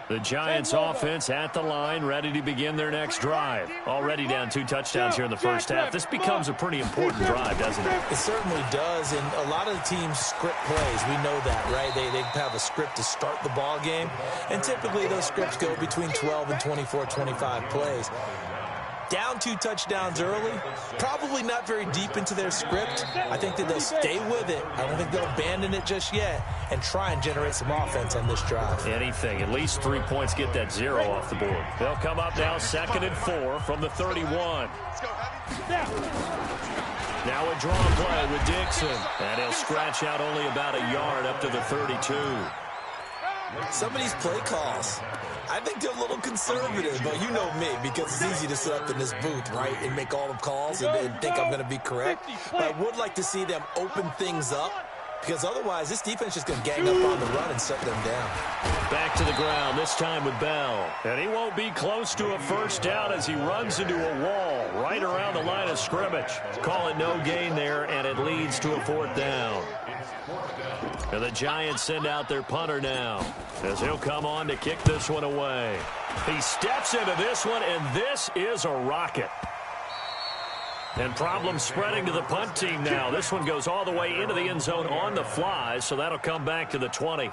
The Giants offense at the line, ready to begin their next drive. Already down 2 touchdowns here in the first half. This becomes a pretty important drive, doesn't it? It certainly does, and a lot of the teams script plays. We know that, right? They have a script to start the ball game, and typically those scripts go between 12 and 24, 25 plays. Down 2 touchdowns early, probably not very deep into their script. I think that they'll stay with it. I don't think they'll abandon it just yet and try and generate some offense on this drive. Anything. At least 3 points, get that 0 off the board. They'll come up now 2nd and 4 from the 31. Now a draw play with Dixon. And he'll scratch out only about a yard up to the 32. Some of these play calls, I think they're a little conservative, but you know me, because it's easy to sit up in this booth, right, and make all the calls and think I'm going to be correct. But I would like to see them open things up, because otherwise this defense is going to gang up on the run and shut them down. Back to the ground, this time with Bell. And he won't be close to a first down as he runs into a wall right around the line of scrimmage. Call it no gain there, and it leads to a 4th down. And the Giants send out their punter now, as he'll come on to kick this one away. He steps into this one, and this is a rocket. And problems spreading to the punt team now. This one goes all the way into the end zone on the fly, so that'll come back to the 20.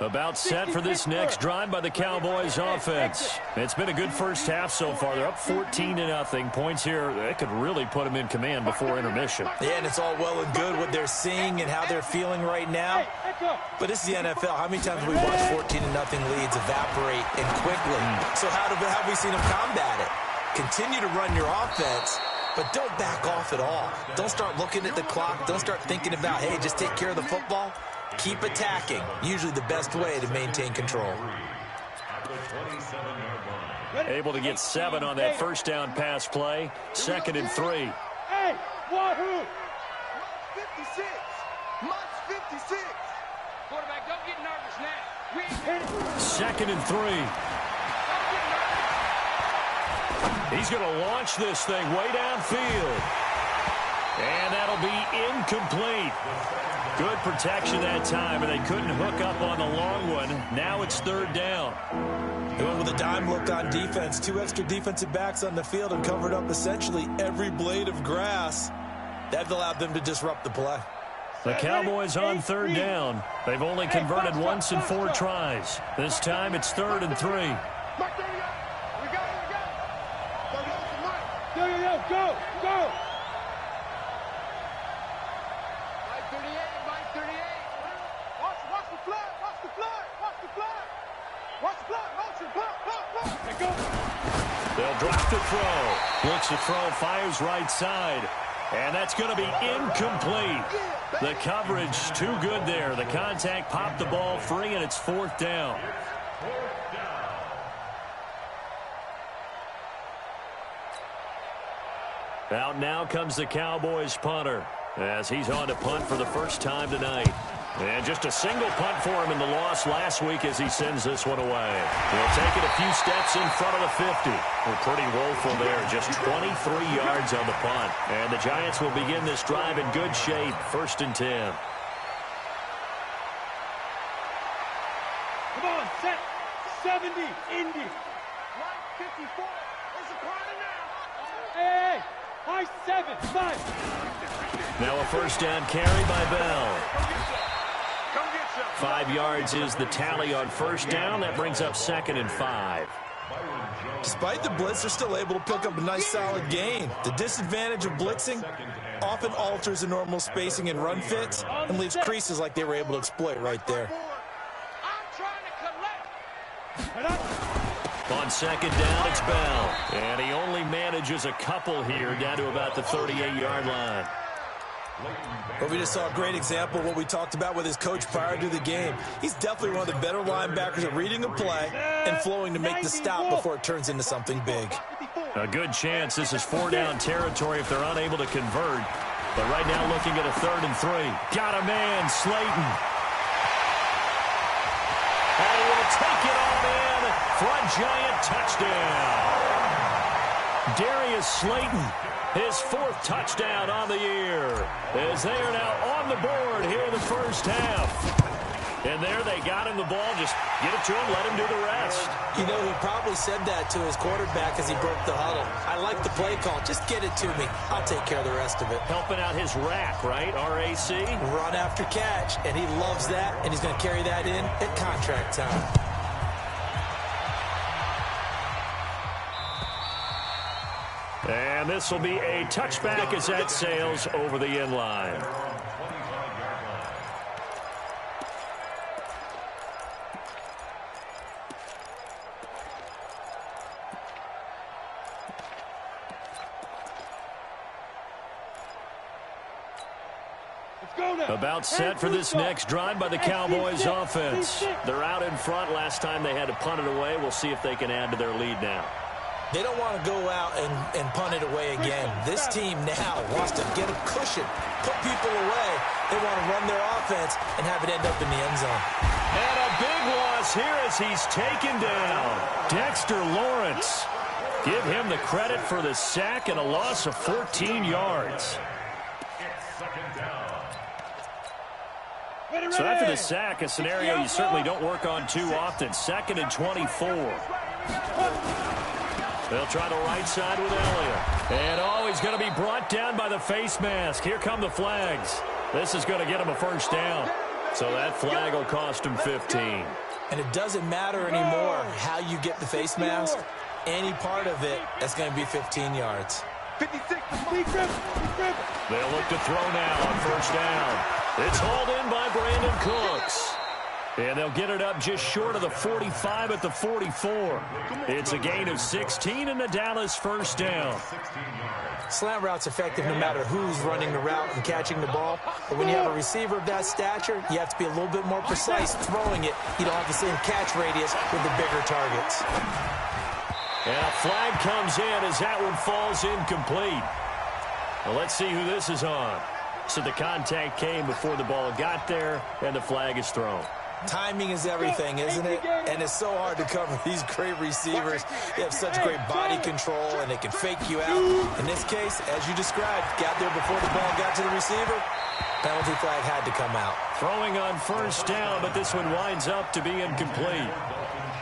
About set for this next drive by the Cowboys offense. It's been a good first half so far. They're up 14-0. Points here, that could really put them in command before intermission. Yeah, and it's all well and good what they're seeing and how they're feeling right now. But this is the NFL. How many times have we watched 14-0 leads evaporate and quickly? So how have we seen them combat it? Continue to run your offense, but don't back off at all. Don't start looking at the clock. Don't start thinking about, hey, just take care of the football. Keep attacking. Usually the best way to maintain control. Able to get 7 on that first down pass play. 2nd and 3. Hey, Wahoo! 56. Much 56. Quarterback, don't get nervous now. 2nd and 3. He's going to launch this thing way downfield. And that'll be incomplete. Good protection that time, and they couldn't hook up on the long one. Now it's 3rd down. They went with a dime look on defense. 2 extra defensive backs on the field and covered up essentially every blade of grass. That allowed them to disrupt the play. The Cowboys on 3rd down. They've only converted once in 4 tries. This time it's 3rd and 3. Go! They'll drop the throw. Looks to throw, fires right side. And that's going to be incomplete. The coverage too good there. The contact popped the ball free, and it's 4th down. Out now comes the Cowboys punter, as he's on to punt for the first time tonight. And just a single punt for him in the loss last week as he sends this one away. He'll take it a few steps in front of the 50. We're pretty woeful there. Just 23 yards on the punt. And the Giants will begin this drive in good shape. 1st and 10. Come on, set. 70, Indy. Right 54. It's a corner now. Hey, high 7, 5. Now a first down carry by Bell. 5 yards is the tally on first down. That brings up 2nd and 5. Despite the blitz, they're still able to pick up a nice solid gain. The disadvantage of blitzing often alters the normal spacing and run fits and leaves creases like they were able to exploit right there. On 2nd down, it's Bell. And he only manages a couple here down to about the 38-yard line. But we just saw a great example of what we talked about with his coach prior to the game. He's definitely one of the better linebackers at reading a play and flowing to make the stop before it turns into something big. A good chance this is 4-down territory if they're unable to convert. But right now looking at a 3rd and 3. Got a man, Slayton. And he will take it on in for a Giant touchdown. Darius Slayton, his 4th touchdown on the year, as they are now on the board here in the first half. And there they got him the ball. Just get it to him, let him do the rest. You know, he probably said that to his quarterback as he broke the huddle. I like the play call. Just get it to me. I'll take care of the rest of it. Helping out his rack, right? RAC? Run after catch, and he loves that, and he's going to carry that in at contract time. And this will be a touchback as that sails over the end line. About set for this next drive by the Cowboys offense. They're out in front. Last time they had to punt it away. We'll see if they can add to their lead now. They don't want to go out and punt it away again. This team now wants to get a cushion, put people away. They want to run their offense and have it end up in the end zone. And a big loss here as he's taken down. Dexter Lawrence. Give him the credit for the sack and a loss of 14 yards. So after the sack, a scenario you certainly don't work on too often. 2nd and 24. They'll try the right side with Elliott. And, he's going to be brought down by the face mask. Here come the flags. This is going to get him a first down. So that flag will cost him 15. And it doesn't matter anymore how you get the face mask. Any part of it, that's going to be 15 yards. 56. They'll look to throw now on first down. It's hauled in by Brandon Cooks. And they'll get it up just short of the 45 at the 44. It's a gain of 16 and a Dallas first down. Slant route's effective no matter who's running the route and catching the ball. But when you have a receiver of that stature, you have to be a little bit more precise throwing it. You don't have the same catch radius with the bigger targets. And a flag comes in as that one falls incomplete. Well, let's see who this is on. So the contact came before the ball got there, and the flag is thrown. Timing is everything, isn't it? And it's so hard to cover these great receivers. They have such great body control, and they can fake you out. In this case, as you described, got there before the ball got to the receiver. Penalty flag had to come out. Throwing on first down, but this one winds up to be incomplete.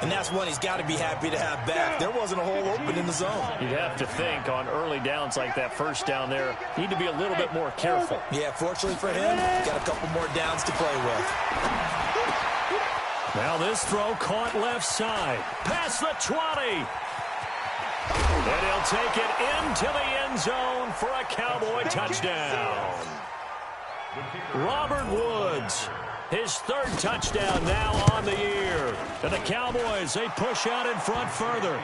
And that's one he's got to be happy to have back. There wasn't a hole open in the zone. You'd have to think on early downs like that first down there, need to be a little bit more careful. Yeah, fortunately for him, got a couple more downs to play with. Now this throw caught left side. Past the 20. And he'll take it into the end zone for a Cowboy touchdown. Robert Woods. His 3rd touchdown now on the year. And the Cowboys, they push out in front further.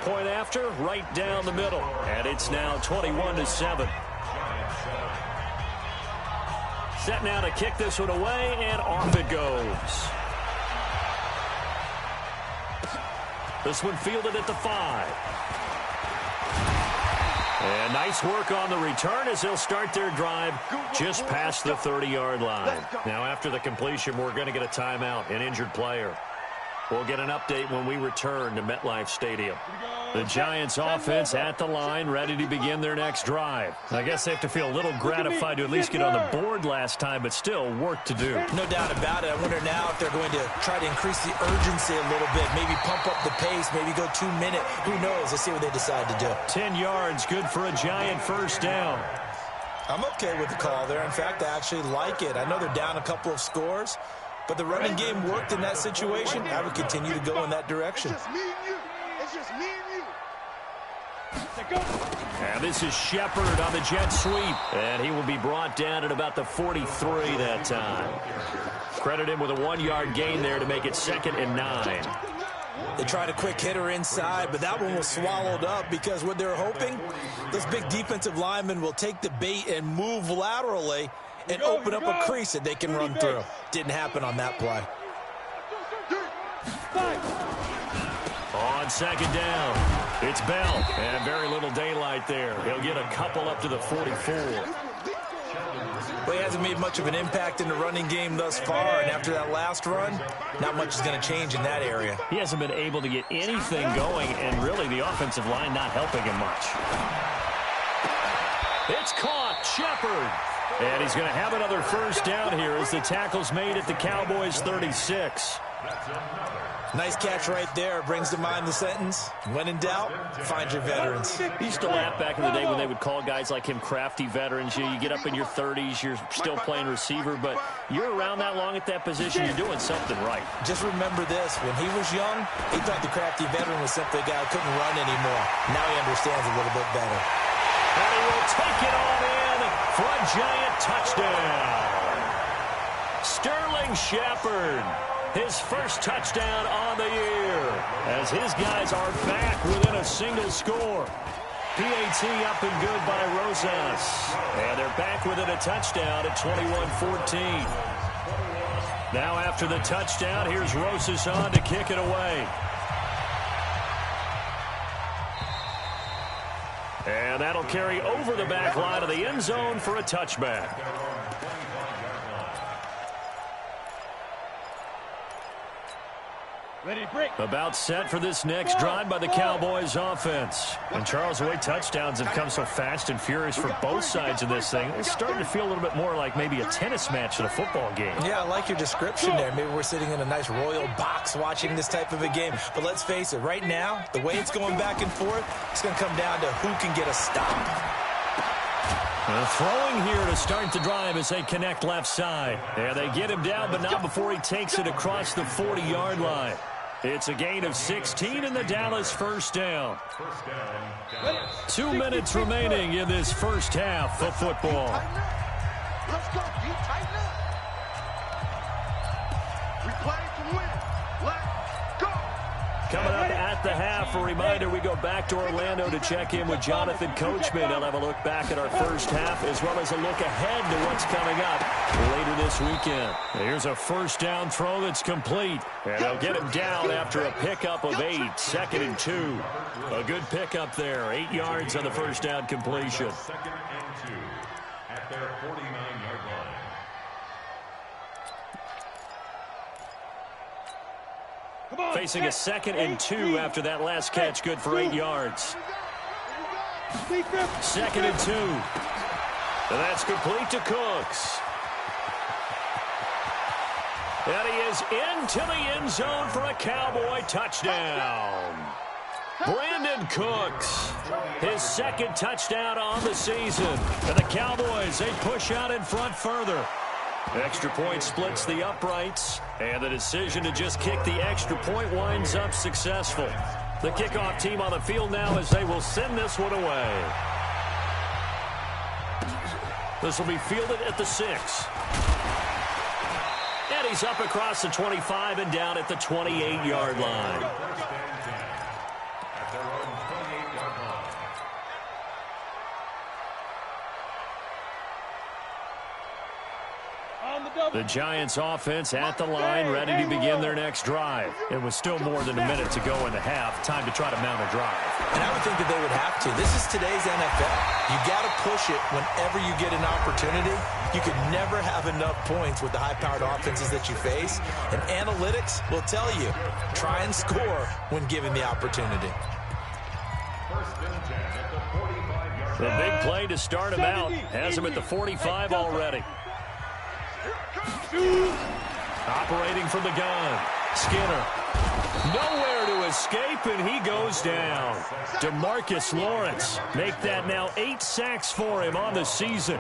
Point after, right down the middle. And it's now 21-7. Set now to kick this one away, and off it goes. This one fielded at the 5. And nice work on the return as they'll start their drive just past the 30-yard line. Now, after the completion, we're going to get a timeout, an injured player. We'll get an update when we return to MetLife Stadium. The Giants offense at the line, ready to begin their next drive. I guess they have to feel a little gratified to at least get on the board last time, but still work to do. No doubt about it. I wonder now if they're going to try to increase the urgency a little bit, maybe pump up the pace, maybe go 2 minute. Who knows? Let's see what they decide to do. 10 yards, good for a Giant first down. I'm okay with the call there. In fact, I actually like it. I know they're down a couple of scores, but the running game worked in that situation. I would continue to go in that direction. It's just me and you. It's just me and you. And this is Shepard on the jet sweep. And he will be brought down at about the 43 that time. Credit him with a 1-yard gain there to make it 2nd and 9. They tried a quick hitter inside, but that one was swallowed up because what they're hoping, this big defensive lineman will take the bait and move laterally and open up a crease that they can run through. Didn't happen on that play. On 2nd down, it's Bell, and very little daylight there. He'll get a couple up to the 44. Well, he hasn't made much of an impact in the running game thus far, and after that last run, not much is going to change in that area. He hasn't been able to get anything going, and really the offensive line not helping him much. It's caught. Shepard. And he's going to have another first down here as the tackle's made at the Cowboys' 36. Nice catch right there. Brings to mind the sentence, when in doubt, find your veterans. He used to laugh back in the day when they would call guys like him crafty veterans. You get up in your 30s, you're still playing receiver, but you're around that long at that position, you're doing something right. Just remember this. When he was young, he thought the crafty veteran was simply a guy who couldn't run anymore. Now he understands a little bit better. And he will take it on in for a giant touchdown. Sterling Shepard. His first touchdown on the year as his guys are back within a single score. PAT up and good by Rosas. And they're back within a touchdown at 21-14. Now after the touchdown, here's Rosas on to kick it away. And that'll carry over the back line of the end zone for a touchback. About set for this next drive by the Cowboys offense. And Charles, the way touchdowns have come so fast and furious for both sides of this thing, it's starting to feel a little bit more like maybe a tennis match at a football game. Yeah, I like your description there. Maybe we're sitting in a nice royal box watching this type of a game. But let's face it, right now, the way it's going back and forth, it's going to come down to who can get a stop. Throwing here to start the drive as they connect left side. Yeah, they get him down, but not before he takes it across the 40-yard line. It's a gain of 16 in the Dallas first down. 2 minutes remaining in this first half of football. Let's go. You tighten up. We play to win. Let's go. Coming up at the half, a reminder, we go back to Orlando to check in with Jonathan Coachman. He'll have a look back at our first half as well as a look ahead to what's coming up later this weekend. Here's a first down throw that's complete. And they'll get him down after a pickup of 8, 2nd and 2. A good pickup there, 8 yards on the first down completion. 2nd and 2 at their 49-yard line. Facing a 2nd and 2 after that last catch, good for 8 yards. 2nd and 2. And that's complete to Cooks. And he is into the end zone for a Cowboy touchdown. Brandon Cooks, his 2nd touchdown on the season. And the Cowboys, they push out in front further. Extra point splits the uprights, and the decision to just kick the extra point winds up successful. The kickoff team on the field now as they will send this one away. This will be fielded at the 6. And he's up across the 25 and down at the 28-yard line. At their own 28-yard line. The Giants offense at the line, ready to begin their next drive. It was still more than a minute to go in the half. Time to try to mount a drive. And I would think that they would have to. This is today's NFL. You got to push it whenever you get an opportunity. You can never have enough points with the high-powered offenses that you face. And analytics will tell you, try and score when given the opportunity. First and 10 at the 45-yard The line. big play to start him out. Has him at the 45 already. Operating from the gun. Skinner. Nowhere to escape, and he goes down. DeMarcus Lawrence. Make that now 8 sacks for him on the season.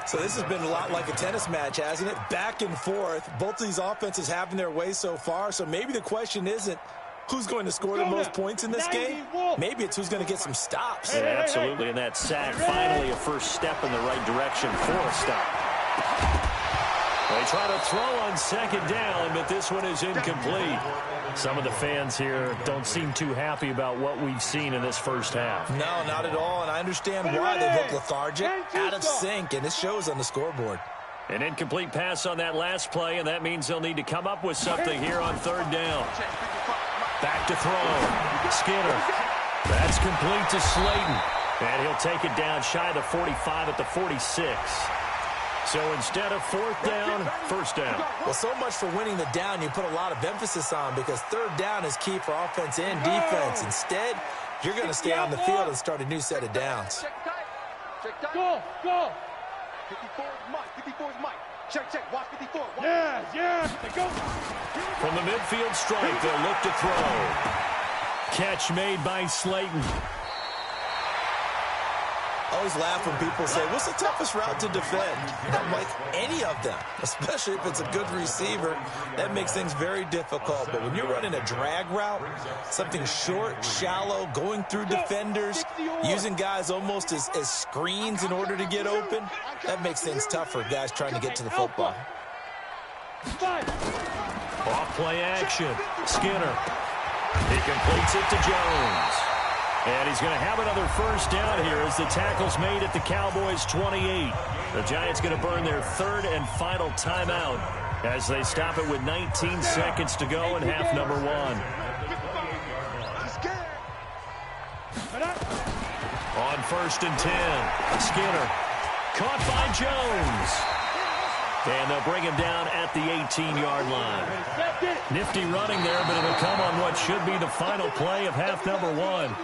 So this has been a lot like a tennis match, hasn't it? Back and forth. Both of these offenses having their way so far. So maybe the question isn't who's going to score the most points in this game. Maybe it's who's going to get some stops. Yeah, absolutely. And that sack, finally a first step in the right direction for a stop. They try to throw on 2nd down, but this one is incomplete. Some of the fans here don't seem too happy about what we've seen in this first half. No, not at all, and I understand why. They look lethargic, out of sync, and this shows on the scoreboard. An incomplete pass on that last play, and that means they'll need to come up with something here on 3rd down. Back to throw. Skinner. That's complete to Slayton. And he'll take it down shy of the 45 at the 46. So instead of fourth down, first down. Well, so much for winning the down you put a lot of emphasis on, because third down is key for offense and defense. Instead, you're going to stay on the field and start a new set of downs. Go, go. 54 is Mike. 54 is Mike. Check. Watch 54. Watch. Yeah. They go. From the midfield stripe, they'll look to throw. Catch made by Slayton. I always laugh when people say, what's the toughest route to defend? And I'm like, any of them, especially if it's a good receiver. That makes things very difficult. But when you're running a drag route, something short, shallow, going through defenders, using guys almost as screens in order to get open, that makes things tough for guys trying to get to the football. Off play action. Skinner. He completes it to Jones. And he's going to have another first down here as the tackle's made at the Cowboys' 28. The Giants going to burn their third and final timeout as they stop it with 19 seconds to go in half number one. On first and 10, Skinner caught by Jones. And they'll bring him down at the 18-yard line. Nifty running there, but it'll come on what should be the final play of half number one.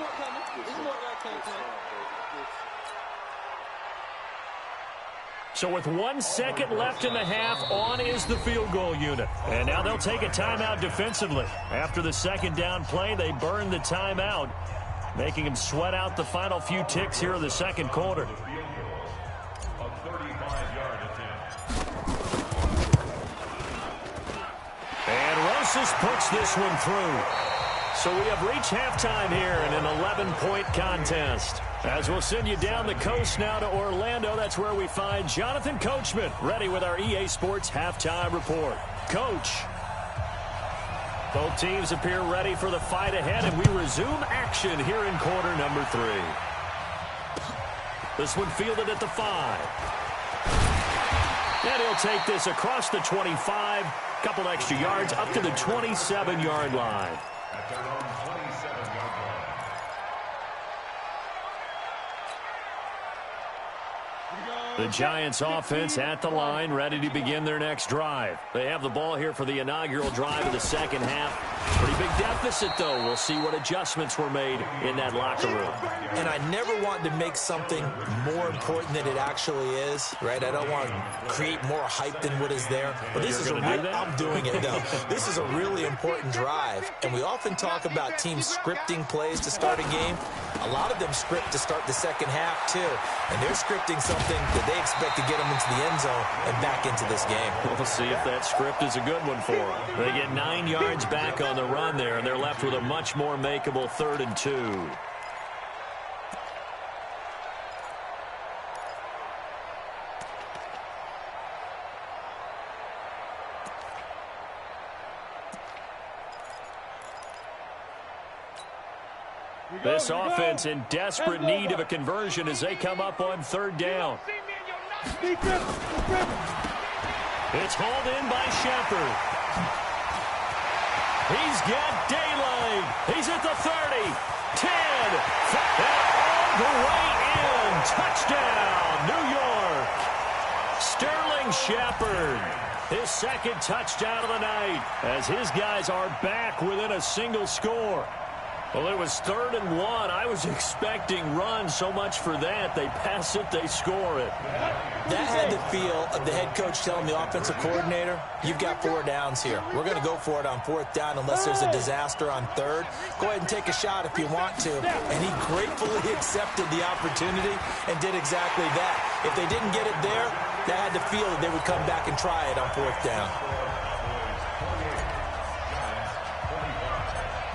So with 1 second left in the half, on is the field goal unit. And now they'll take a timeout defensively. After the second down play, they burn the timeout, making them sweat out the final few ticks here in the second quarter. And Rosas puts this one through. So we have reached halftime here in an 11-point contest. As we'll send you down the coast now to Orlando, that's where we find Jonathan Coachman, ready with our EA Sports halftime report. Coach. Both teams appear ready for the fight ahead, and we resume action here in quarter number 3. This one fielded at the 5. And he'll take this across the 25, couple extra yards up to the 27-yard line. At their own 27-yard line. The Giants offense at the line, ready to begin their next drive. They have the ball here for the inaugural drive of the second half. Pretty big deficit, though. We'll see what adjustments were made in that locker room. And I never want to make something more important than it actually is, right? I don't want to create more hype than what is there. But this is I'm doing it, though. This is a really important drive. And we often talk about teams scripting plays to start a game. A lot of them script to start the second half, too. And they're scripting something that they expect to get them into the end zone and back into this game. We'll see if that script is a good one for them. They get 9 yards back on the run there, and they're left with a much more makeable 3rd and 2. This offense in desperate need of a conversion as they come up on 3rd down. It's hauled in by Shepard. He's got daylight. He's at the 30, 10, and all the way in. Touchdown, New York. Sterling Shepard, his second touchdown of the night, as his guys are back within a single score. Well, it was 3rd and 1. I was expecting runs, so much for that. They pass it, they score it. That had the feel of the head coach telling the offensive coordinator, you've got 4 downs here. We're going to go for it on 4th down unless there's a disaster on 3rd. Go ahead and take a shot if you want to. And he gratefully accepted the opportunity and did exactly that. If they didn't get it there, that had the feel that they would come back and try it on 4th down.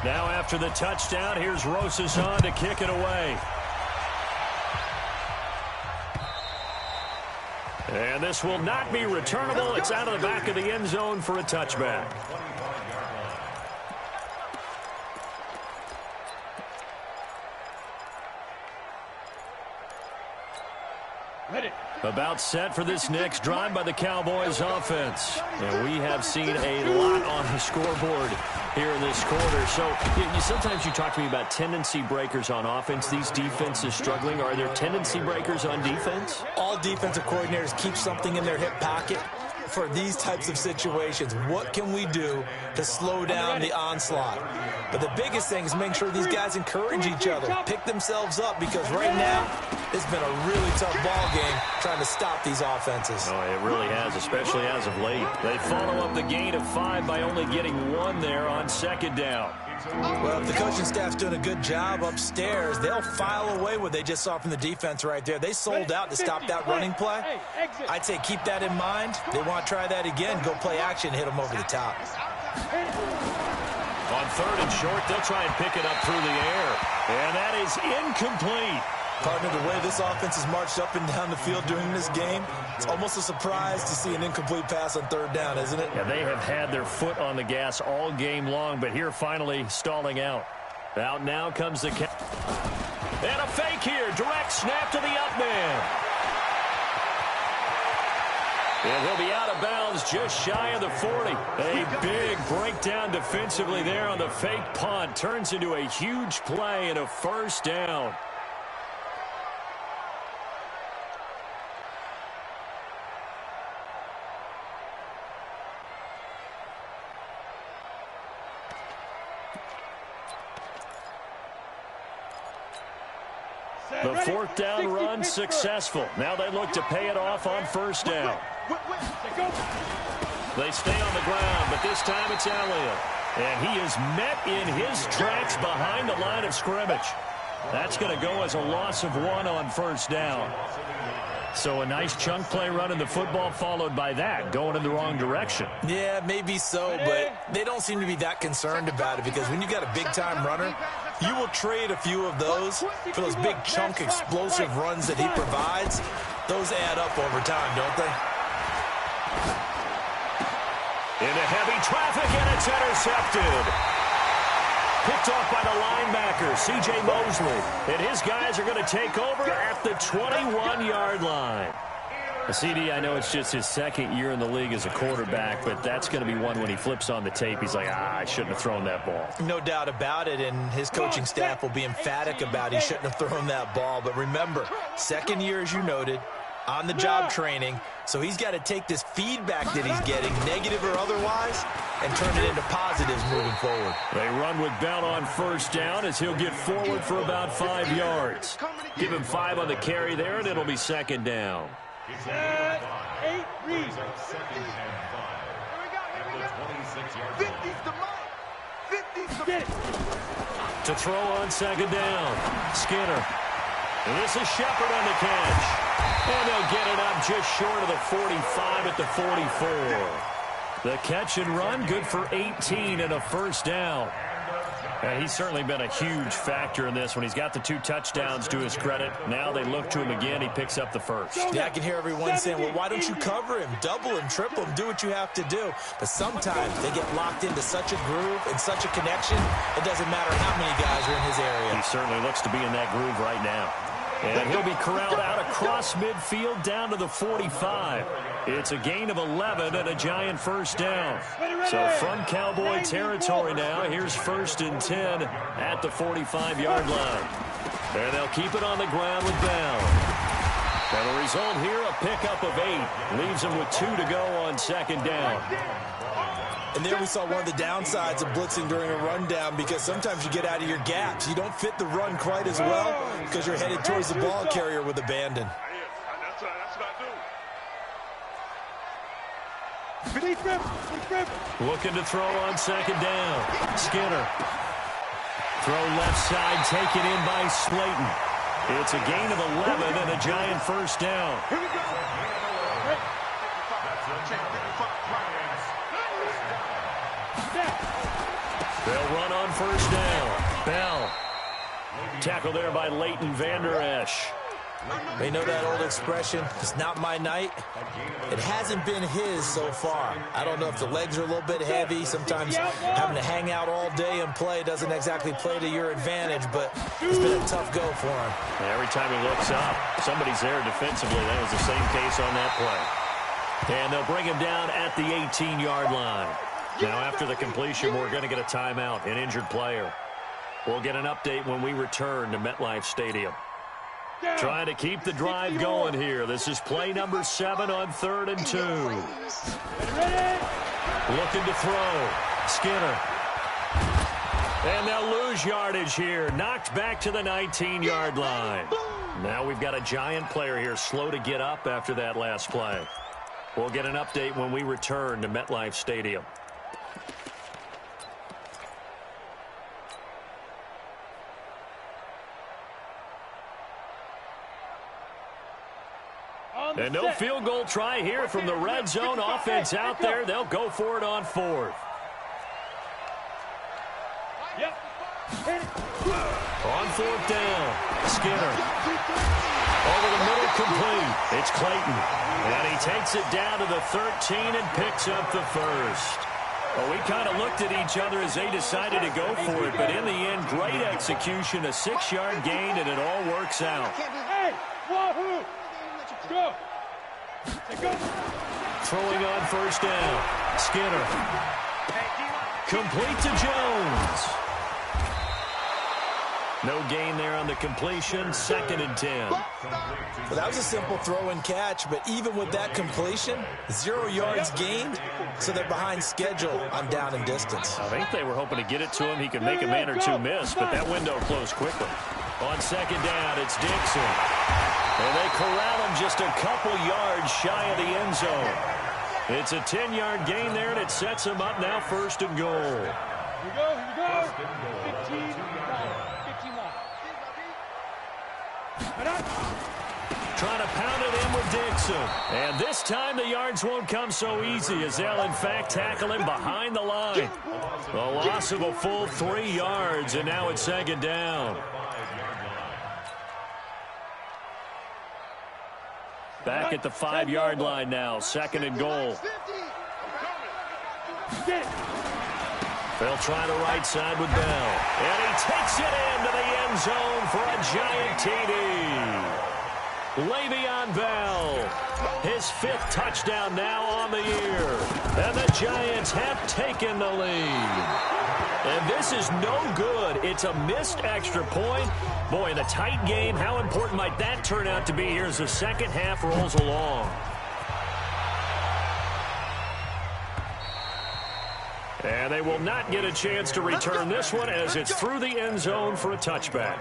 Now after the touchdown, here's Rosas on to kick it away. And this will not be returnable. It's out of the back of the end zone for a touchback. Ready. About set for this next drive by the Cowboys offense. And we have seen a lot on the scoreboard here in this quarter. So sometimes you talk to me about tendency breakers on offense. These defenses struggling. Are there tendency breakers on defense? All defensive coordinators keep something in their hip pocket for these types of situations. What can we do to slow down the onslaught? But the biggest thing is making sure these guys encourage each other, pick themselves up, because right now it's been a really tough ball game trying to stop these offenses. Oh, it really has, especially as of late. They follow up the gain of 5 by only getting 1 there on second down. Well, if the coaching staff's doing a good job upstairs, they'll file away what they just saw from the defense right there. They sold out to stop that running play. I'd say keep that in mind. They want to try that again. Go play action, hit them over the top. On 3rd and short, they'll try and pick it up through the air. And that is incomplete. Partner, the way this offense has marched up and down the field during this game, it's almost a surprise to see an incomplete pass on 3rd down, isn't it? Yeah, they have had their foot on the gas all game long, but here finally stalling out. Out now comes the... And a fake here. Direct snap to the up man. And he'll be out of bounds just shy of the 40. A big breakdown defensively there on the fake punt. Turns into a huge play and a 1st down. The 4th down run successful. Now they look to pay it off on 1st down. They stay on the ground, but this time it's Elliott. And he is met in his tracks behind the line of scrimmage. That's going to go as a loss of 1 on 1st down. So a nice chunk play running the football followed by that, going in the wrong direction. Yeah, maybe so, but they don't seem to be that concerned about it, because when you've got a big-time runner, you will trade a few of those for those big chunk explosive runs that he provides. Those add up over time, don't they? Into heavy traffic, and it's intercepted. Picked off by the linebacker, C.J. Mosley. And his guys are going to take over at the 21-yard line. CD, I know it's just his 2nd year in the league as a quarterback, but that's going to be one when he flips on the tape. He's like, I shouldn't have thrown that ball. No doubt about it, and his coaching staff will be emphatic about he shouldn't have thrown that ball. But remember, 2nd year, as you noted, on-the-job training, so he's got to take this feedback that he's getting, negative or otherwise, and turn it into positives moving forward. They run with Bell on 1st down as he'll get forward for about 5 yards. Give him 5 on the carry there, and it'll be 2nd down. 8 reads. To throw on 2nd down, Skinner. And this is Shepard on the catch. And they'll get it up just short of the 45 at the 44. The catch and run, good for 18 and a 1st down. And he's certainly been a huge factor in this when he's got the 2 touchdowns to his credit. Now they look to him again. He picks up the 1st. Yeah, I can hear everyone saying, well, why don't you cover him? Double him, triple him, do what you have to do. But sometimes they get locked into such a groove and such a connection, it doesn't matter how many guys are in his area. He certainly looks to be in that groove right now. And he'll be corralled out across midfield down to the 45. It's a gain of 11 and a giant 1st down. So from Cowboy territory now, here's 1st and 10 at the 45-yard line. And they'll keep it on the ground with Bell. And the result here, a pickup of 8. Leaves them with 2 to go on 2nd down. And there we saw one of the downsides of blitzing during a rundown, because sometimes you get out of your gaps. You don't fit the run quite as well because you're headed towards the ball carrier with abandon. Looking to throw on 2nd down. Skinner. Throw left side, taken in by Slayton. It's a gain of 11 and a giant 1st down. They'll run on 1st down. Bell. Tackle there by Leighton Vander Esch. They know that old expression, it's not my night. It hasn't been his so far. I don't know if the legs are a little bit heavy. Sometimes having to hang out all day and play doesn't exactly play to your advantage, but it's been a tough go for him. Every time he looks up, somebody's there defensively. That was the same case on that play. And they'll bring him down at the 18-yard line. Now, after the completion, we're going to get a timeout, an injured player. We'll get an update when we return to MetLife Stadium. Trying to keep the drive going here. This is play number 7 on 3rd and 2. Looking to throw. Skinner. And they'll lose yardage here. Knocked back to the 19-yard line. Now we've got a Giant player here slow to get up after that last play. We'll get an update when we return to MetLife Stadium. And no field goal try here from the red zone. Offense out there. They'll go for it on 4th. On 4th down. Skinner. Over the middle, complete. It's Clayton. And he takes it down to the 13 and picks up the first. Well, we kind of looked at each other as they decided to go for it. But in the end, great execution. A 6-yard gain, and it all works out. Hey, wahoo! Go. Throwing on 1st down. Skinner. Complete to Jones. No gain there on the completion. 2nd and 10. Well, that was a simple throw and catch, but even with that completion, 0 yards gained, so they're behind schedule on down and distance. I think they were hoping to get it to him. He could make a man or two miss, but that window closed quickly. On 2nd down, it's Dixon. And they corral him just a couple yards shy of the end zone. It's a 10-yard gain there, and it sets him up now 1st and goal. Here we go. 15 Trying to pound it in with Dixon. And this time the yards won't come so easy as they'll, in fact, tackle him behind the line. The loss of a full 3 yards, and now it's 2nd down. Back at the 5-yard line now, 2nd and goal. They'll try the right side with Bell. And he takes it into the end zone for a Giant TD. Le'Veon Bell, his 5th touchdown now on the year. And the Giants have taken the lead. And this is no good. It's a missed extra point. Boy, in a tight game, how important might that turn out to be here as the second half rolls along? And they will not get a chance to return this one as it's through the end zone for a touchback.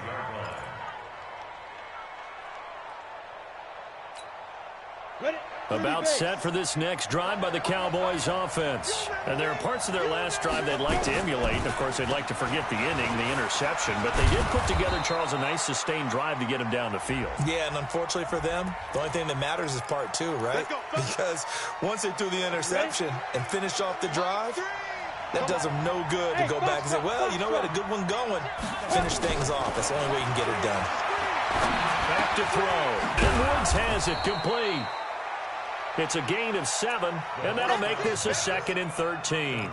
About set for this next drive by the Cowboys offense. And there are parts of their last drive they'd like to emulate. Of course, they'd like to forget the inning, the interception. But they did put together, Charles, a nice sustained drive to get him down the field. Yeah, and unfortunately for them, the only thing that matters is part 2, right? Because once they threw the interception and finished off the drive, that does them no good to go back and say, well, you know, we had a good one going. Finish things off. That's the only way you can get it done. Back to throw. And Woods has it complete. It's a gain of 7, and that'll make this a 2nd and 13.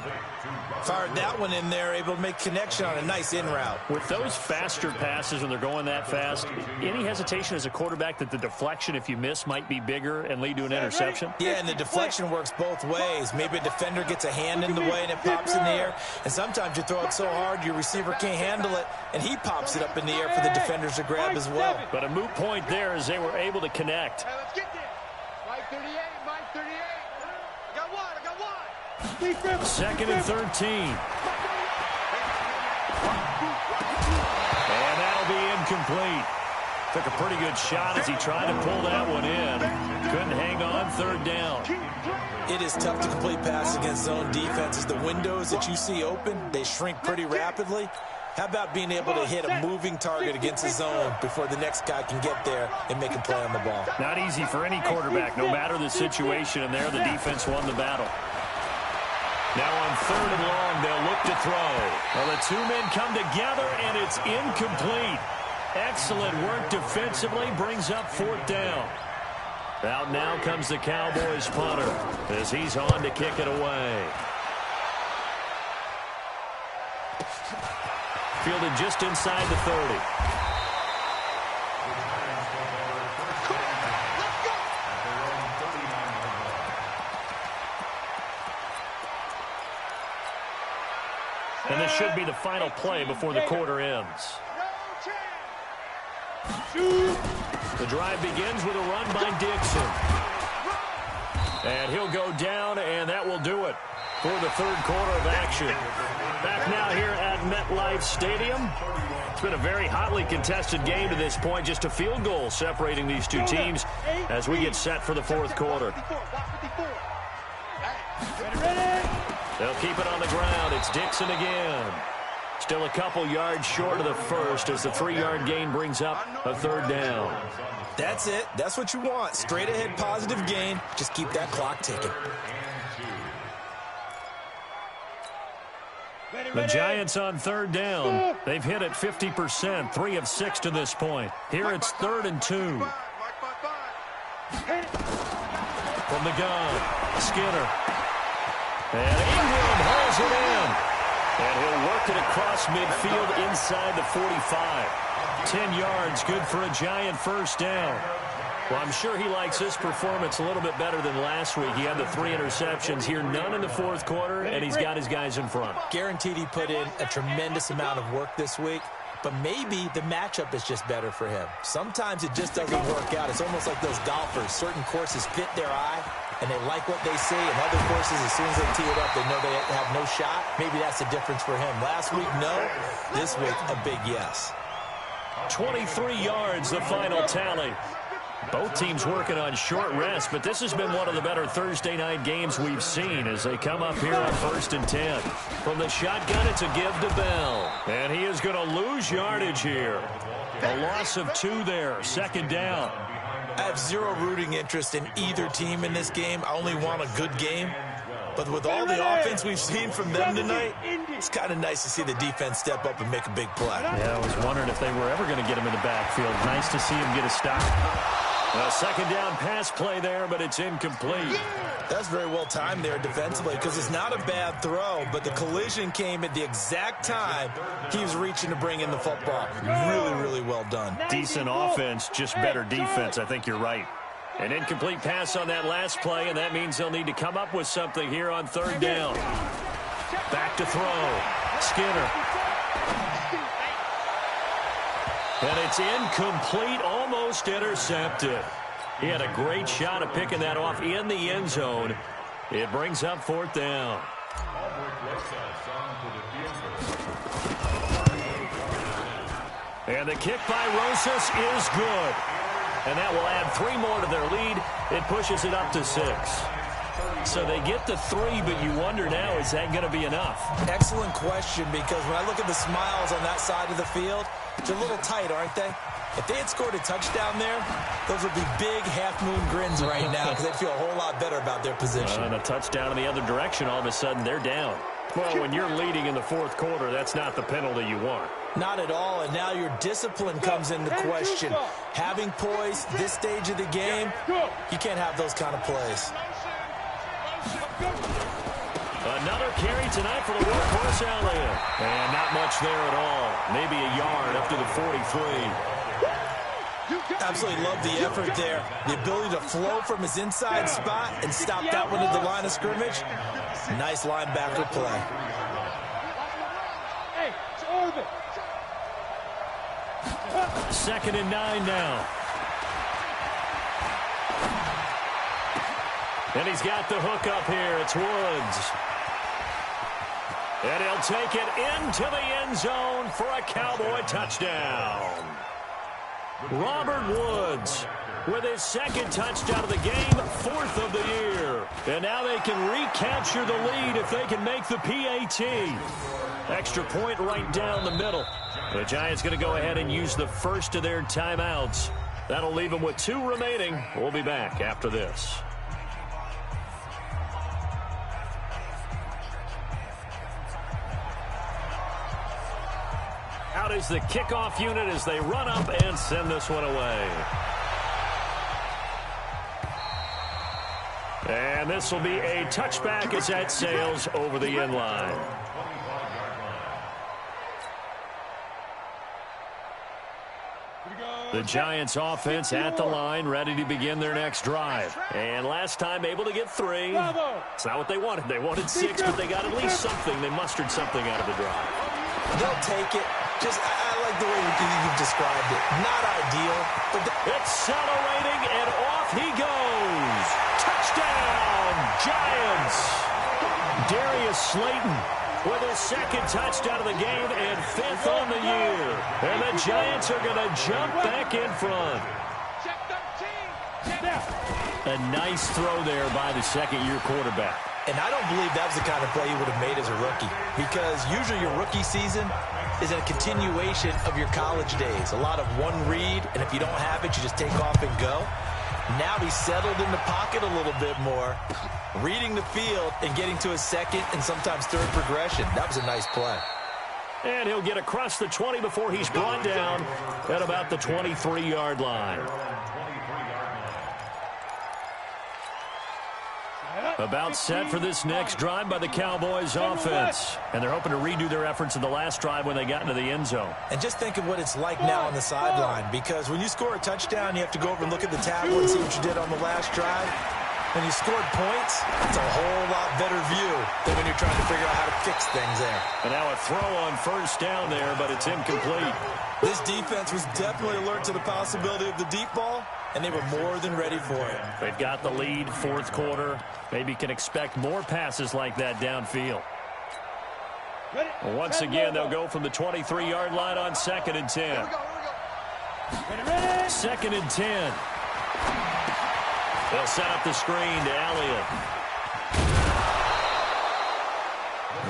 Fired that one in there, able to make connection on a nice in route. With those faster passes when they're going that fast, any hesitation as a quarterback that the deflection, if you miss, might be bigger and lead to an interception? Yeah, and the deflection works both ways. Maybe a defender gets a hand in the way and it pops in the air, and sometimes you throw it so hard your receiver can't handle it, and he pops it up in the air for the defenders to grab as well. But a moot point there as they were able to connect. Hey, let's get there. Mike 38, Mike 38. I got one. 2nd and 13. And that'll be incomplete. Took a pretty good shot as he tried to pull that one in. Couldn't hang on, 3rd down. It is tough to complete passes against zone defenses. The windows that you see open, they shrink pretty rapidly. How about being able to hit a moving target against the zone before the next guy can get there and make a play on the ball? Not easy for any quarterback, no matter the situation, and there the defense won the battle. Now on 3rd and long, they'll look to throw. Well, the 2 men come together, and it's incomplete. Excellent work defensively, brings up 4th down. Out now comes the Cowboys punter as he's on to kick it away. Fielded just inside the 30. And this should be the final play before the quarter ends. The drive begins with a run by Dixon. And he'll go down, and that will do it for the 3rd quarter of action. Back now here at MetLife Stadium. It's been a very hotly contested game to this point. Just a field goal separating these two teams as we get set for the 4th quarter. They'll keep it on the ground. It's Dixon again. Still a couple yards short of the first as the 3-yard gain brings up a 3rd down. That's it. That's what you want. Straight ahead positive gain. Just keep that clock ticking. The Giants on 3rd down. They've hit it 50%, 3 of 6 to this point. Here it's 3rd and 2. From the gun, Skinner. And Ingram hauls it in. And he'll work it across midfield inside the 45. 10 yards, good for a Giant 1st down. Well, I'm sure he likes this performance a little bit better than last week. He had the 3 interceptions here, none in the 4th quarter, and he's got his guys in front. Guaranteed he put in a tremendous amount of work this week, but maybe the matchup is just better for him. Sometimes it just doesn't work out. It's almost like those golfers. Certain courses fit their eye, and they like what they see, and other courses, as soon as they tee it up, they know they have no shot. Maybe that's the difference for him. Last week, no. This week, a big yes. 23 yards, the final tally. Both teams working on short rest, but this has been one of the better Thursday night games we've seen as they come up here on 1st and 10. From the shotgun, it's a give to Bell. And he is going to lose yardage here. A loss of 2 there, 2nd down. I have zero rooting interest in either team in this game. I only want a good game. But with all the offense we've seen from them tonight, it's kind of nice to see the defense step up and make a big play. Yeah, I was wondering if they were ever going to get him in the backfield. Nice to see him get a stop. A 2nd down pass play there, but it's incomplete. That's very well timed there defensively because it's not a bad throw, but the collision came at the exact time he was reaching to bring in the football. Really, really well done. Decent offense, just better defense. I think you're right. An incomplete pass on that last play, and that means they'll need to come up with something here on 3rd down. Back to throw. Skinner. And it's incomplete, almost intercepted. He had a great shot at picking that off in the end zone. It brings up 4th down. And the kick by Rosas is good. And that will add 3 more to their lead. It pushes it up to 6. So they get the 3, but you wonder now, is that going to be enough? Excellent question, because when I look at the smiles on that side of the field, they're a little tight, aren't they? If they had scored a touchdown there, those would be big half-moon grins right now because they'd feel a whole lot better about their position. And a touchdown in the other direction, all of a sudden they're down. Well, when you're leading in the 4th quarter, that's not the penalty you want. Not at all, and now your discipline comes into question. Having poise this stage of the game, you can't have those kind of plays. Another carry tonight for the workhorse Elliott. And not much there at all. Maybe a yard up to the 43. Absolutely love the effort there. The ability to flow from his inside spot and stop that one at the line of scrimmage. Nice linebacker play. Hey, it's orbit. 2nd and 9 now. And he's got the hook up here. It's Woods. And he'll take it into the end zone for a Cowboy touchdown. Robert Woods with his 2nd touchdown of the game, 4th of the year. And now they can recapture the lead if they can make the PAT. Extra point right down the middle. The Giants going to go ahead and use the first of their timeouts. That'll leave them with 2 remaining. We'll be back after this. out is the kickoff unit as they run up and send this one away. And this will be a touchback as that sails over the end line. The Giants offense at the line, ready to begin their next drive. And last time able to get 3. It's not what they wanted. They wanted 6, but they got at least something. They mustered something out of the drive. They'll take it. I like the way you've described it. Not ideal, but accelerating, and off he goes. Touchdown, Giants. Darius Slayton with his second touchdown of the game and 5th on the year. And the Giants are going to jump back in front. A nice throw there by the second-year quarterback. And I don't believe that was the kind of play he would have made as a rookie, because usually your rookie season is a continuation of your college days. A lot of one read, and if you don't have it, you just take off and go. Now he's settled in the pocket a little bit more, reading the field and getting to his second and sometimes third progression. That was a nice play. And he'll get across the 20 before he's brought down at about the 23-yard line. About set for this next drive by the Cowboys offense. And they're hoping to redo their efforts in the last drive when they got into the end zone. And just think of what it's like now on the sideline, because when you score a touchdown, you have to go over and look at the tackle and see what you did on the last drive. When you scored points, it's a whole lot better view than when you're trying to figure out how to fix things there. And now a throw on first down there, but it's incomplete. This defense was definitely alert to the possibility of the deep ball, and they were more than ready for it. They've got the lead, fourth quarter. Maybe can expect more passes like that downfield. Once again, they'll go from the 23-yard line on 2nd and 10. 2nd and 10. They'll set up the screen to Elliott.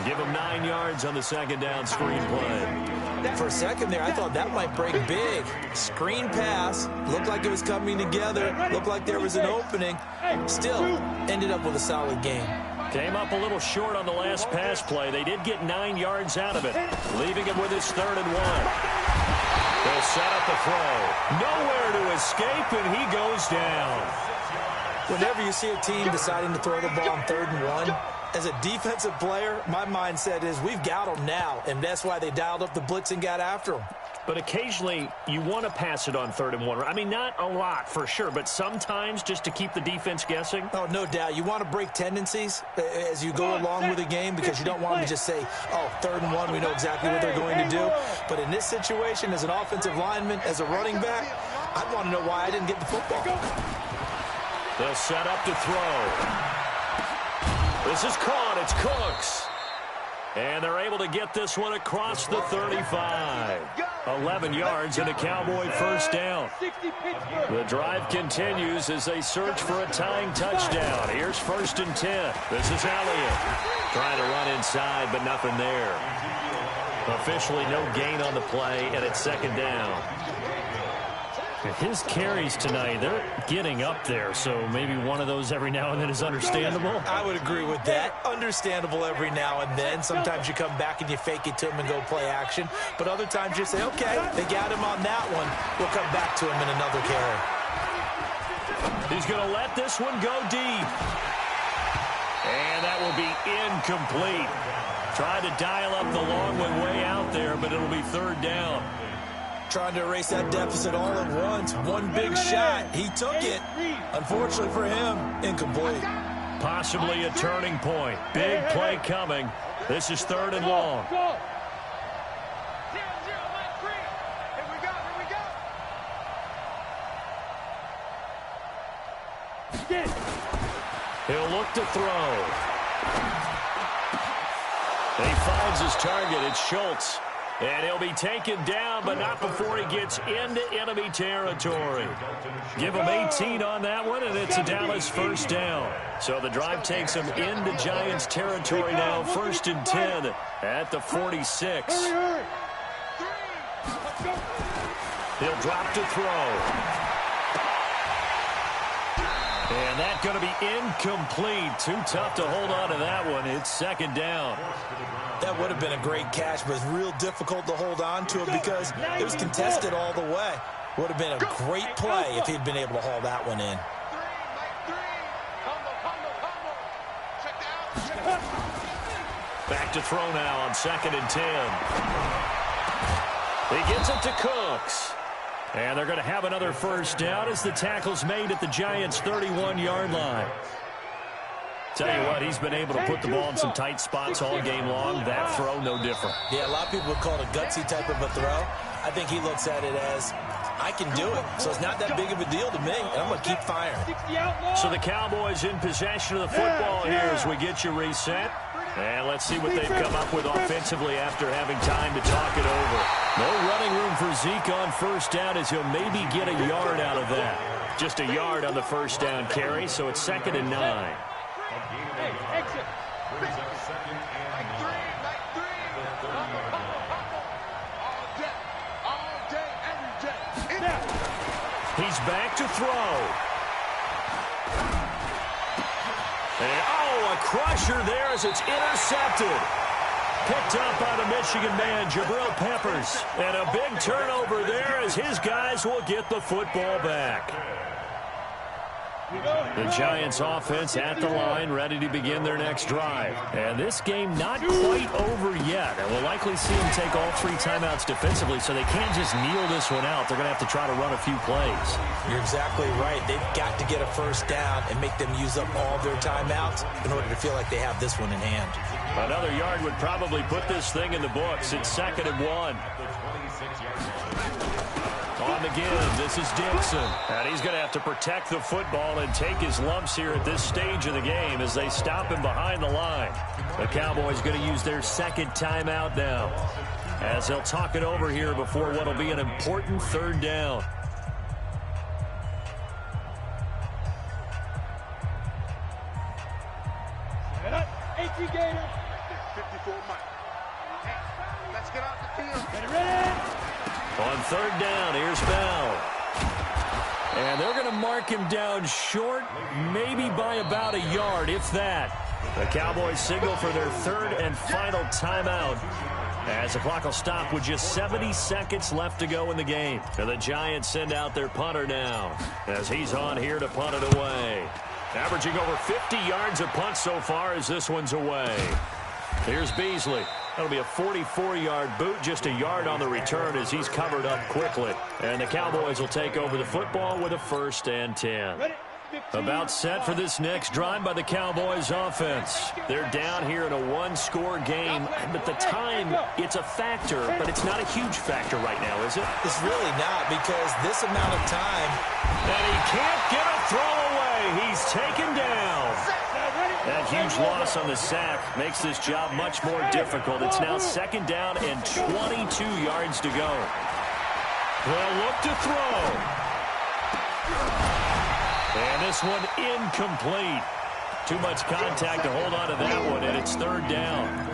Give him 9 yards on the second down screen play. For a second there, I thought that might break big. Screen pass. Looked like it was coming together. Looked like there was an opening. Still, ended up with a solid game. Came up a little short on the last pass play. They did get 9 yards out of it, leaving him with his 3rd and 1. They'll set up the throw. Nowhere to escape, and he goes down. Whenever you see a team deciding to throw the ball on 3rd and 1, as a defensive player, my mindset is we've got them now, and that's why they dialed up the blitz and got after them. But occasionally, you want to pass it on 3rd and 1. I mean, not a lot for sure, but sometimes just to keep the defense guessing. Oh, no doubt. You want to break tendencies as you go along with the game, because you don't want them to just say, oh, 3rd and 1, we know exactly what they're going to do. But in this situation, as an offensive lineman, as a running back, I'd want to know why I didn't get the football. They'll set up to throw. This is caught. It's Cooks. And they're able to get this one across the 35. 11 yards and a Cowboy first down. The drive continues as they search for a tying touchdown. Here's 1st and 10. This is Elliott. Trying to run inside, but nothing there. Officially no gain on the play, and it's 2nd down. His carries tonight, they're getting up there, so maybe one of those every now and then is understandable. I would agree with that. Understandable every now and then. Sometimes you come back and you fake it to him and go play action. But other times you say, okay, they got him on that one. We'll come back to him in another carry. He's going to let this one go deep. And that will be incomplete. Tried to dial up the long one way out there, but it'll be 3rd down. Trying to erase that deficit all at once. One big shot. He took it. Unfortunately for him, incomplete. Possibly a turning point. Big play coming. This is 3rd and long. He'll look to throw. He finds his target. It's Schultz. And he'll be taken down, but not before he gets into enemy territory. Give him 18 on that one, and it's a Dallas first down. So the drive takes him into Giants territory now, 1st and 10 at the 46. He'll drop to throw. And that's going to be incomplete. Too tough to hold on to that one. It's second down. That would have been a great catch, but it's real difficult to hold on to it because it was contested all the way. Would have been a great play if he'd been able to haul that one in. Back to throw now on 2nd and 10. He gets it to Cooks. And they're going to have another first down as the tackle's made at the Giants' 31-yard line. Tell you what, he's been able to put the ball in some tight spots all game long. That throw, no different. Yeah, a lot of people would call it a gutsy type of a throw. I think he looks at it as, I can do it. So it's not that big of a deal to me, and I'm going to keep firing. So the Cowboys in possession of the football here as we get you reset. And let's see what they've come up with offensively after having time to talk it over. No running room for Zeke on first down as he'll maybe get a yard out of that. Just a yard on the first down carry, so it's 2nd and 9. He's back to throw. And, a crusher there as it's intercepted. Picked up by the Michigan man, Jabril Peppers. And a big turnover there as his guys will get the football back. The Giants offense at the line, ready to begin their next drive. And this game not quite over yet. And we'll likely see them take all 3 timeouts defensively, so they can't just kneel this one out. They're going to have to try to run a few plays. You're exactly right. They've got to get a first down and make them use up all their timeouts in order to feel like they have this one in hand. Another yard would probably put this thing in the books. It's 2nd and 1. On the give, this is Dixon. And he's going to have to protect the football and take his lumps here at this stage of the game as they stop him behind the line. The Cowboys going to use their 2nd timeout now as they'll talk it over here before what will be an important 3rd down. Let's get out the field. Get it ready. On 3rd down, here's Bell. And they're going to mark him down short, maybe by about a yard, if that. The Cowboys signal for their 3rd and final timeout as the clock will stop with just 70 seconds left to go in the game. And the Giants send out their punter now as he's on here to punt it away. Averaging over 50 yards a punt so far as this one's away. Here's Beasley. That'll be a 44-yard boot, just a yard on the return as he's covered up quickly. And the Cowboys will take over the football with a 1st and 10. About set for this next drive by the Cowboys offense. They're down here in a 1-score game, but the time, it's a factor, but it's not a huge factor right now, is it? It's really not, because this amount of time. And he can't get a throw away. He's taken down. That huge loss on the sack makes this job much more difficult. It's now 2nd down and 22 yards to go. They'll look to throw. And this one incomplete. Too much contact to hold on to that one, and it's 3rd down.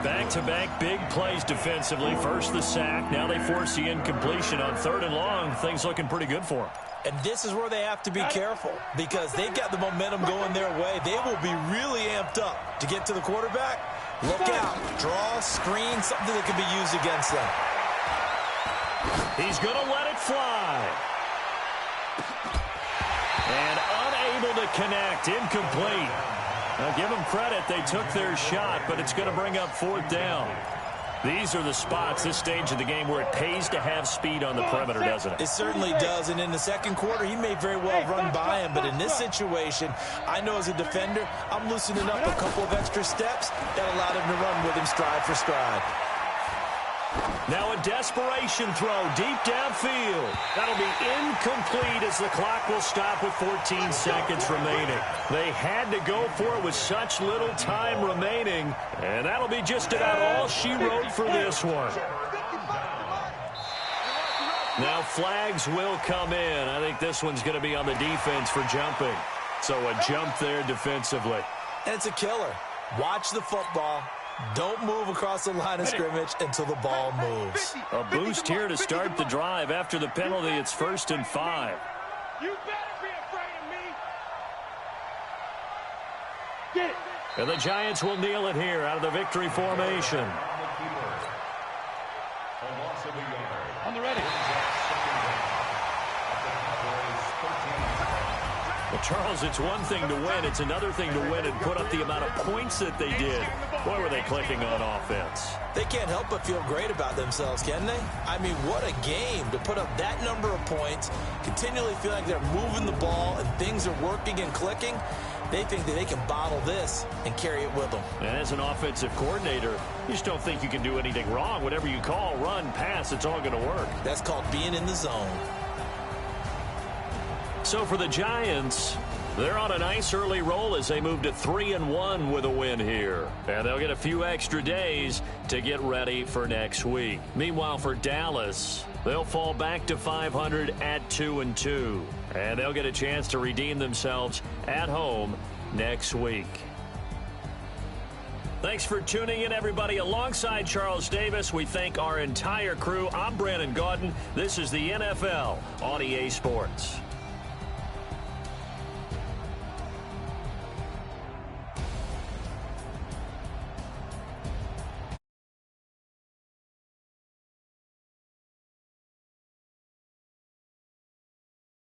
Back-to-back big plays defensively. First the sack. Now they force the incompletion on 3rd and long. Things looking pretty good for them. And this is where they have to be careful because they've got the momentum going their way. They will be really amped up to get to the quarterback. Look out. Draw, screen, something that can be used against them. He's going to let it fly. And unable to connect. Incomplete. Now give them credit. They took their shot, but it's going to bring up 4th down. These are the spots, this stage of the game, where it pays to have speed on the perimeter, doesn't it? It certainly does, and in the 2nd quarter, he may very well run by him, but in this situation, I know as a defender, I'm loosening up a couple of extra steps that allowed him to run with him stride for stride. Now a desperation throw deep downfield. That'll be incomplete as the clock will stop with 14 seconds remaining. They had to go for it with such little time remaining, and that'll be just about all she wrote for this one. Now flags will come in. I think this one's going to be on the defense for jumping. So a jump there defensively. And it's a killer. Watch the football. Don't move across the line of scrimmage until the ball moves. A boost here to start the drive. After the penalty, it's 1st and 5. You better be afraid of me. And the Giants will kneel it here out of the victory formation. On the ready. Well, Charles, it's one thing to win. It's another thing to win and put up the amount of points that they did. Boy, were they clicking on offense. They can't help but feel great about themselves, can they? I mean, what a game to put up that number of points, continually feel like they're moving the ball and things are working and clicking. They think that they can bottle this and carry it with them. And as an offensive coordinator, you just don't think you can do anything wrong. Whatever you call, run, pass, it's all going to work. That's called being in the zone. So for the Giants, they're on a nice early roll as they move to 3-1 with a win here. And they'll get a few extra days to get ready for next week. Meanwhile, for Dallas, they'll fall back to 500 at 2-2. And they'll get a chance to redeem themselves at home next week. Thanks for tuning in, everybody. Alongside Charles Davis, we thank our entire crew. I'm Brandon Gaudin. This is the NFL on EA Sports.